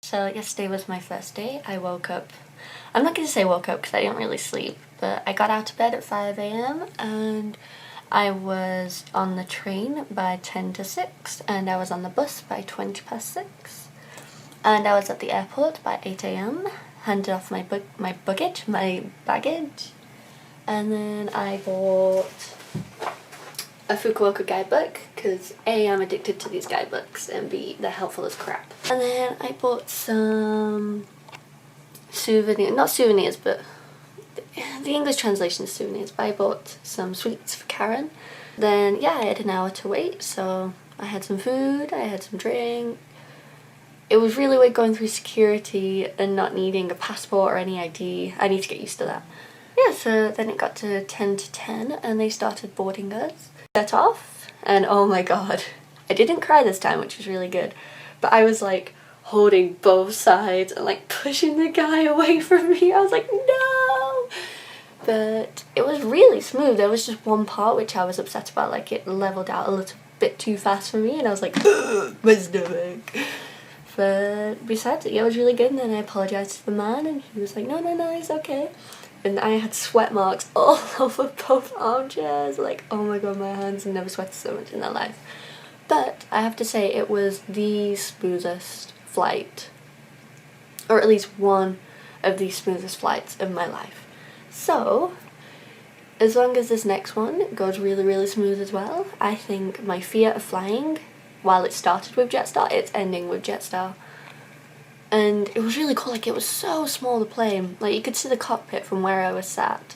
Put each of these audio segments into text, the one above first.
So yesterday was my first day. I woke up, I'm not going to say woke up because I didn't really sleep, but I got out of bed at 5 a.m. and I was on the train by 10 to 6 and I was on the bus by 20 past 6 and I was at the airport by 8 a.m. handed off my baggage, and then I bought a Fukuoka guidebook because A, I'm addicted to these guidebooks, and B, they're helpful as crap. And then I bought some not souvenirs, but the English translation is souvenirs, but I bought some sweets for Karen. Then yeah, I had an hour to wait, so I had some food, I had some drink. It was really weird going through security and not needing a passport or any ID. I need to get used to that. Yeah, so then it got to 10 to 10 and they started boarding us. Set off, and oh my god, I didn't cry this time, which was really good, but I was like holding both sides and like pushing the guy away from me. I was like, no! But it was really smooth. There was just one part which I was upset about, like it leveled out a little bit too fast for me and I was like, my stomach. But besides it, yeah, it was really good. And then I apologised to the man and he was like, no, it's okay. And I had sweat marks all over both armchairs. Like, oh my god, my hands have never sweated so much in their life. But I have to say it was the smoothest flight, or at least one of the smoothest flights of my life. So, as long as this next one goes really, really smooth as well, I think my fear of flying, while it started with Jetstar, it's ending with Jetstar. And it was really cool, like it was so small, the plane, like you could see the cockpit from where I was sat,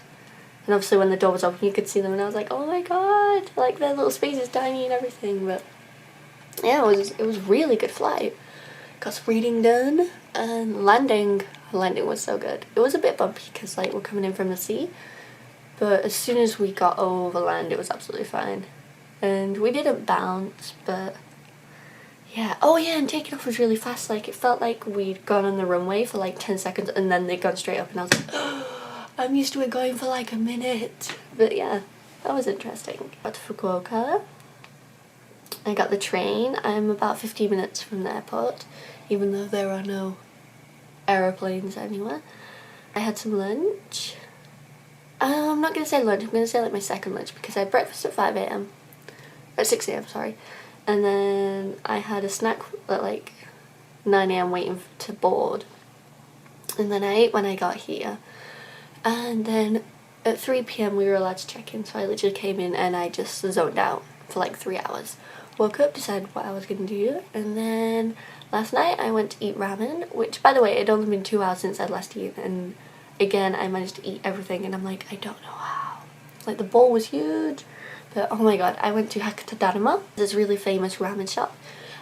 and obviously when the door was open you could see them and I was like, oh my god, like their little space is tiny and everything. But yeah, it was really good flight. Got some reading done, and landing was so good. It was a bit bumpy because like we're coming in from the sea, but as soon as we got over land it was absolutely fine, and we didn't bounce, but yeah. Oh yeah, and taking off was really fast. Like it felt like we'd gone on the runway for like 10 seconds and then they'd gone straight up and I was like, oh, I'm used to it going for like a minute. But yeah, that was interesting. Got to Fukuoka. I got the train. I'm about 15 minutes from the airport, even though there are no aeroplanes anywhere. I had some lunch. I'm not going to say lunch, I'm going to say like my second lunch because I had breakfast at 5 a.m. At 6 a.m, sorry. And then I had a snack at like 9 a.m. waiting to board. And then I ate when I got here. And then at 3 p.m. we were allowed to check in, so I literally came in and I just zoned out for like 3 hours. Woke up, decided what I was going to do, and then last night I went to eat ramen, which by the way, it had only been 2 hours since I'd last eaten, and again I managed to eat everything and I'm like, I don't know how. Like the bowl was huge. But oh my god, I went to Hakata, this really famous ramen shop,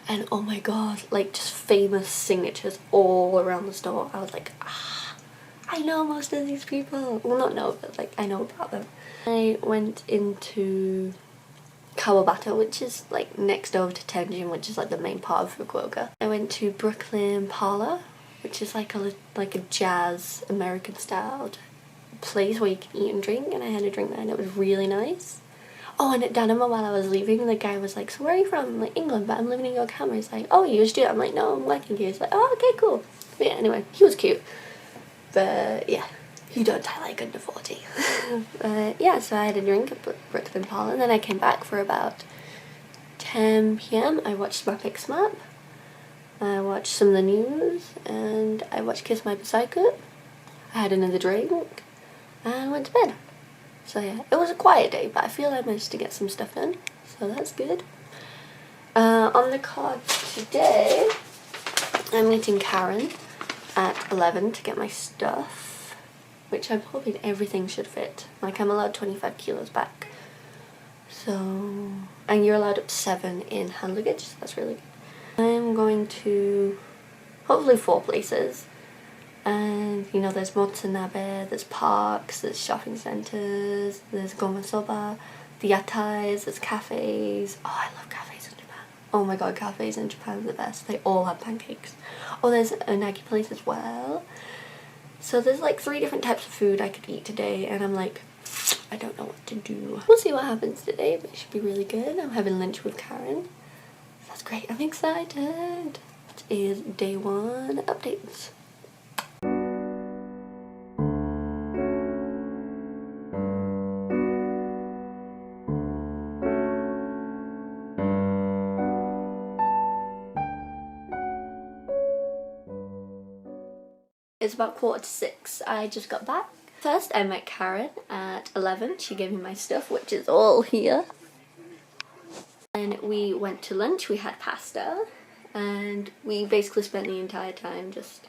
and oh my god, like just famous signatures all around the store. I was like, I know most of these people. Well, not know, but like I know about them. I went into Kawabata, which is like next over to Tenjin, which is like the main part of Fukuoka. I went to Brooklyn Parlor, which is like a jazz American styled place where you can eat and drink, and I had a drink there and it was really nice. Oh, and at Danama while I was leaving, the guy was like, so where are you from? I'm like, England, but I'm living in Yokohama. He's like, oh, you're a student? I'm like, no, I'm working here. He's like, oh, okay, cool. But yeah, anyway, he was cute. But yeah, who don't I like under 40? But yeah, so I had a drink at Brooklyn Parlor, and then I came back for about 10 p.m. I watched Muppets Map. I watched some of the news, and I watched Kiss My Psycho. I had another drink, and went to bed. So yeah, it was a quiet day, but I feel I managed to get some stuff in, so that's good. On the card today, I'm meeting Karen at 11 to get my stuff, which I'm hoping everything should fit. Like I'm allowed 25 kilos back. So, and you're allowed up to 7 in hand luggage, so that's really good. I'm going to hopefully 4 places. And you know, there's Motsanabe, there's parks, there's shopping centres, there's gomasoba, the yatais, there's cafes. Oh, I love cafes in Japan. Oh my god, cafes in Japan are the best. They all have pancakes. Oh, there's a unagi place as well. So there's like 3 different types of food I could eat today, and I'm like, I don't know what to do. We'll see what happens today, but it should be really good. I'm having lunch with Karen. That's great. I'm excited. It is day 1 updates. It's about 5:45. I just got back. First, I met Karen at 11. She gave me my stuff, which is all here. And we went to lunch. We had pasta. And we basically spent the entire time just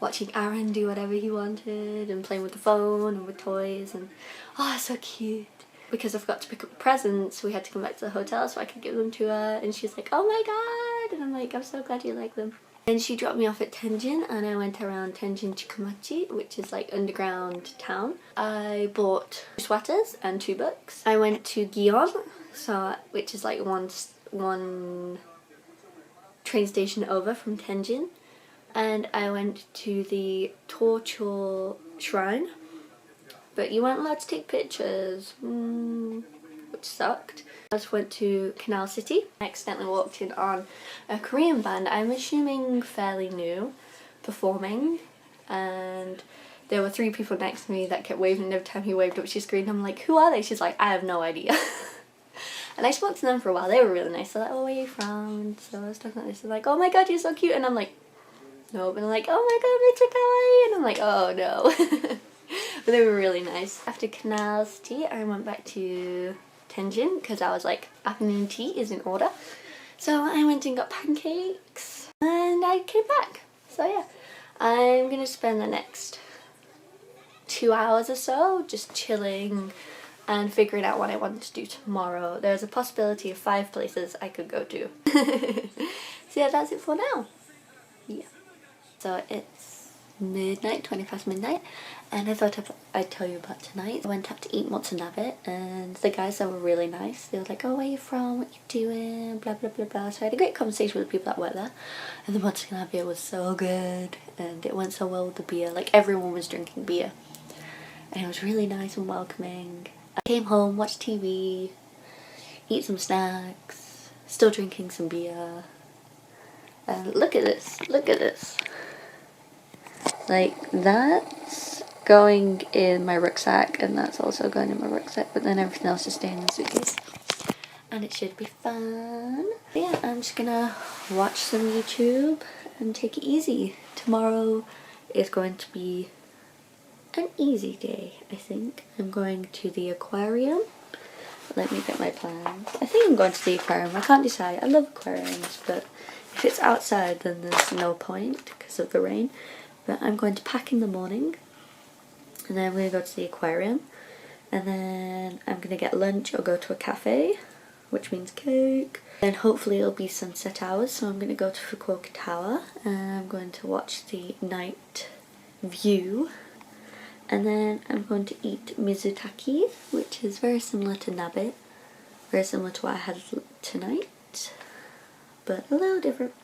watching Aaron do whatever he wanted and playing with the phone and with toys. And oh, so cute. Because I forgot to pick up the presents, we had to come back to the hotel so I could give them to her. And she's like, oh my god. And I'm like, I'm so glad you like them. And she dropped me off at Tenjin, and I went around Tenjin Chikumachi, which is like underground town. I bought sweaters and 2 books. I went to Gion, which is like one train station over from Tenjin. And I went to the Torture Shrine, but you weren't allowed to take pictures, which sucked. I just went to Canal City. I accidentally walked in on a Korean band, I'm assuming fairly new, performing, and there were 3 people next to me that kept waving, and every time he waved up she screamed. I'm like, who are they? She's like, I have no idea. And I spoke to them for a while. They were really nice. They're like, oh, where are you from? And so I was talking to this, like, oh my god, you're so cute. And I'm like, nope. And they're like, oh my god, Mitsukai. And I'm like, oh no. But they were really nice. After Canal City, I went back to Tenjin because I was like, afternoon tea is in order. So I went and got pancakes and I came back. So yeah, I'm gonna spend the next 2 hours or so just chilling and figuring out what I want to do tomorrow. There's a possibility of 5 places I could go to. So yeah, that's it for now. Yeah. So it's midnight, 20 past midnight, and I thought I'd tell you about tonight. I went up to eat mozzanabe, and the guys there were really nice. They were like, oh, where are you from, what you doing, blah blah blah blah. So I had a great conversation with the people that worked there, and the mozzanabe was so good, and it went so well with the beer. Like, everyone was drinking beer, and it was really nice and welcoming. I came home, watched TV, eat some snacks, still drinking some beer, and look at this, look at this. Like, that's going in my rucksack, and that's also going in my rucksack, but then everything else is staying in the suitcase. And it should be fun. But yeah, I'm just gonna watch some YouTube and take it easy. Tomorrow is going to be an easy day, I think. I'm going to the aquarium. Let me get my plans. I think I'm going to the aquarium. I can't decide. I love aquariums, but if it's outside then there's no point because of the rain. But I'm going to pack in the morning, and then I'm going to go to the aquarium, and then I'm going to get lunch or go to a cafe, which means cake. Then hopefully it'll be sunset hours, so I'm going to go to Fukuoka Tower, and I'm going to watch the night view. And then I'm going to eat mizutaki, which is very similar to nabe, very similar to what I had tonight, but a little different.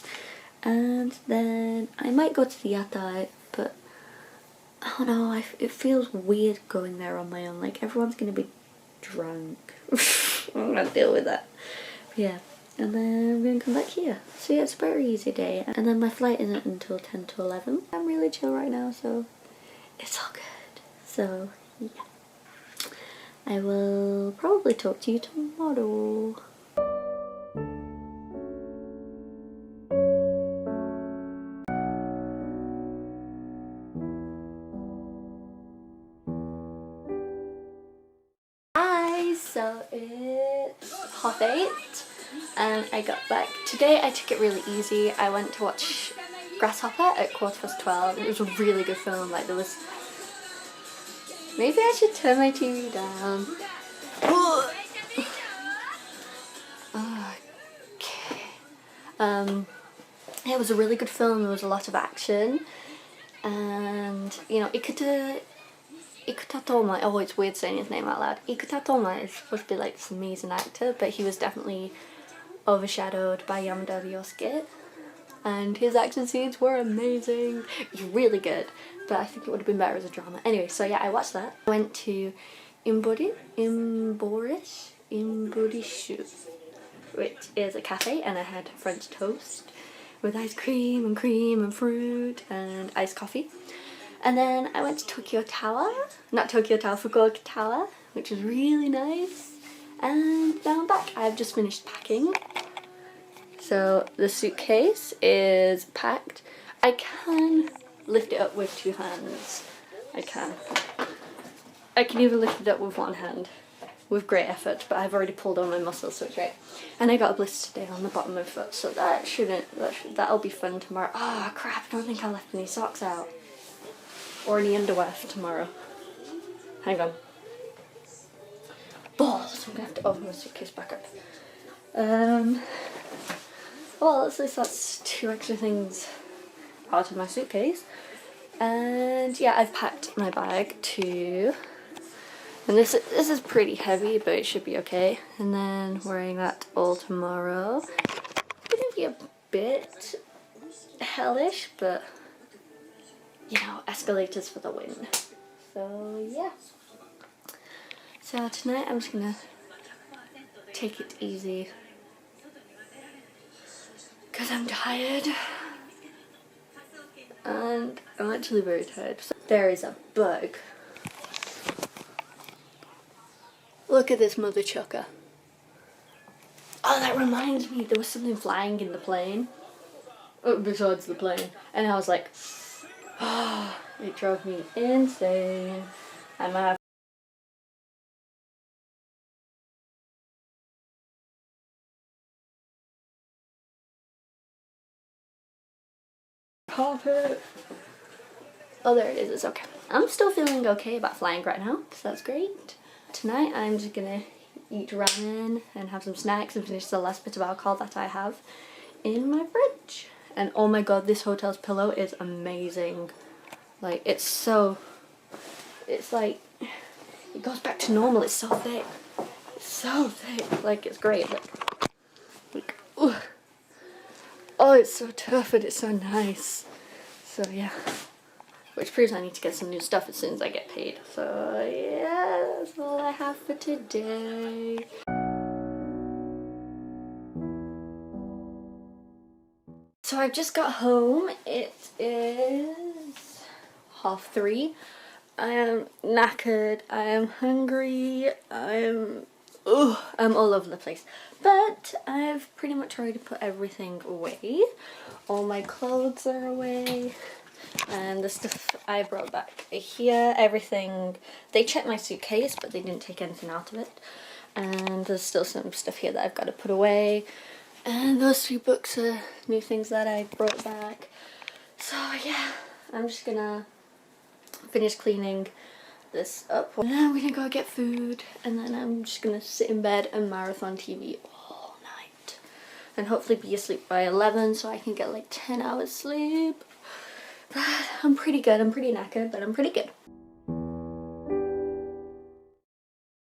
And then I might go to the yatai, but I don't know, it feels weird going there on my own. Like, everyone's gonna be drunk. I'm gonna deal with that. But yeah, and then I'm gonna come back here. So yeah, it's a very easy day. And then my flight isn't until 10 to 11. I'm really chill right now, so it's all good. So yeah, I will probably talk to you tomorrow. So it's 8:30 and I got back. Today I took it really easy. I went to watch Grasshopper at 12:15. It was a really good film. Like, there was... Maybe I should turn my TV down. Okay. It was a really good film. There was a lot of action, and you know, Ikutatoma, oh, it's weird saying his name out loud. Ikutatoma is supposed to be like this amazing actor, but he was definitely overshadowed by Yamada Ryosuke. And his action scenes were amazing. It was really good, but I think it would have been better as a drama. Anyway, so yeah, I watched that. I went to Imborishu, which is a cafe, and I had French toast with ice cream and fruit and iced coffee. And then I went to Fukuoka Tower, which was really nice. And now I'm back. I've just finished packing. So the suitcase is packed. I can lift it up with 2 hands. I can even lift it up with 1 hand with great effort, but I've already pulled on my muscles, so it's great. And I got a blister today on the bottom of my foot, so that'll be fun tomorrow. Oh crap, I don't think I left any socks out. Or any underwear for tomorrow. Hang on. Balls, I'm gonna have to open my suitcase back up. Well, at least that's 2 extra things out of my suitcase. And yeah, I've packed my bag too. And this is pretty heavy, but it should be okay. And then wearing that all tomorrow. Gonna be a bit hellish, but you know, escalators for the win. So yeah. So tonight I'm just gonna take it easy. Because I'm tired. And I'm actually very tired. So there is a bug. Look at this mother chucker. Oh, that reminds me, there was something flying in the plane. Oh, besides the plane. And I was like, oh, it drove me insane. I'm gonna have carpet. Oh, there it is. It's okay. I'm still feeling okay about flying right now, so that's great. Tonight I'm just gonna eat ramen and have some snacks and finish the last bit of alcohol that I have in my fridge. And oh my god, this hotel's pillow is amazing. Like, it's like, it goes back to normal. It's so thick. It's so thick. Like, it's great. Like, ooh. Oh, it's so tough and it's so nice. So yeah. Which proves I need to get some new stuff as soon as I get paid. So yeah, that's all I have for today. So I've just got home. It is 3:30. I am knackered. I am hungry. I'm all over the place. But I've pretty much already put everything away. All my clothes are away. And the stuff I brought back here, everything, they checked my suitcase but they didn't take anything out of it. And there's still some stuff here that I've got to put away. And those 3 books are new things that I brought back. So yeah, I'm just gonna finish cleaning this up. And then I'm gonna go get food, and then I'm just gonna sit in bed and marathon TV all night. And hopefully be asleep by 11 so I can get like 10 hours sleep. But I'm pretty good. I'm pretty knackered, but I'm pretty good.